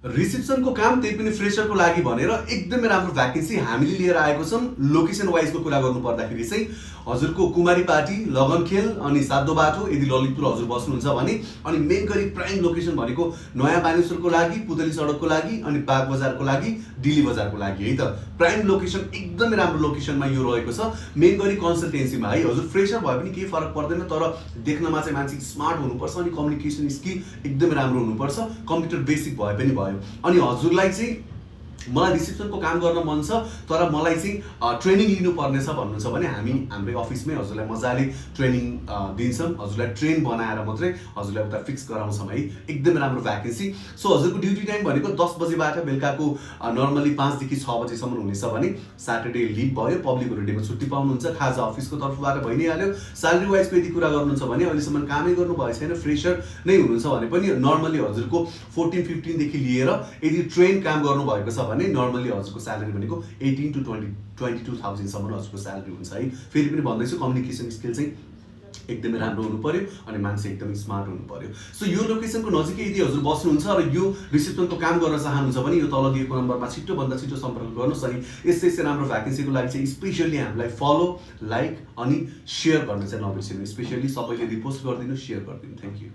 रिसेप्सनको काम त्यही पनि फ्रेसरको लागि भनेर एकदमै राम्रो भ्याकेन्सी हामीले लिएर आएको छौँ। लोकेसन वाइजको कुरा गर्नु पर्दाखेरि चाहिँ हजुरको कुमारी पार्टी, लगनखेल अनि सातो बाटो यदि ललितपुर हजुर बस्नुहुन्छ भने, अनि मेन गरी प्राइम लोकेसन भनेको नयाँ बानेश्वरको लागि, पुतली सडकको लागि अनि बाग बजारको लागि, डिली बजारको लागि है त। प्राइम लोकेसन एकदमै राम्रो लोकेसनमा यो रहेको छ। मेन गरी कन्सल्टेन्सीमा है, हजुर फ्रेसर भए पनि केही फरक पर्दैन, तर देख्नमा चाहिँ मान्छे स्मार्ट हुनुपर्छ अनि कम्युनिकेसन स्किल एकदमै राम्रो हुनुपर्छ, कम्प्युटर बेसिक भए पनि भयो। अनि हजुरलाई चाहिँ मलाई रिसेप्सनको काम गर्न मन छ तर मलाई चाहिँ ट्रेनिङ लिनुपर्ने छ भन्नुहुन्छ भने हामी हाम्रै अफिसमै हजुरलाई मजाले ट्रेनिङ दिन्छौँ। हजुरलाई ट्रेन बनाएर मात्रै हजुरलाई उता फिक्स गराउँछौँ है। एकदमै राम्रो भ्याकेन्सी। सो हजुरको ड्युटी टाइम भनेको 10 बजेबाट बेलुकाको नर्मली 5 देखि 6 बजेसम्म हुनेछ भने स्याटरडे लिभ भयो, पब्लिक होलिडेमा छुट्टी पाउनुहुन्छ, खाजा अफिसको तर्फबाट भइ नै हाल्यो। स्यालेरी वाइजको यदि कुरा गर्नुहुन्छ भने अहिलेसम्म कामै गर्नुभएको छैन, फ्रेसर नै हुनुहुन्छ भने पनि नर्मली हजुरको 14-15 देखि लिएर यदि ट्रेन काम गर्नुभएको छ भने नर्मली हजुरको स्यालेरी भनेको 18 to 22,000 सम्म हजुरको स्यालेरी हुन्छ है। फेरि पनि भन्दैछु कम्युनिकेसन स्किल चाहिँ एकदमै राम्रो हुनु पर्यो अनि मान्छे एकदमै स्मार्ट हुनु पर्यो। सो यो लोकेसनको नजिकै यदि हजुर बस्नुहुन्छ र यो रिसेप्सनको काम गर्न चाहनुहुन्छ भने यो तल दिएको नम्बरमा छिटोभन्दा छिटो सम्पर्क गर्नुहोस्। अनि यस्तै राम्रो भ्याकेन्सीको लागि चाहिँ स्पेसली हामीलाई फलो, लाइक अनि सेयर गर्न चाहिँ नबिर्सिनु। स्पेसली सबैले रिपोस्ट गरिदिनु, सेयर गरिदिनु। Thank you.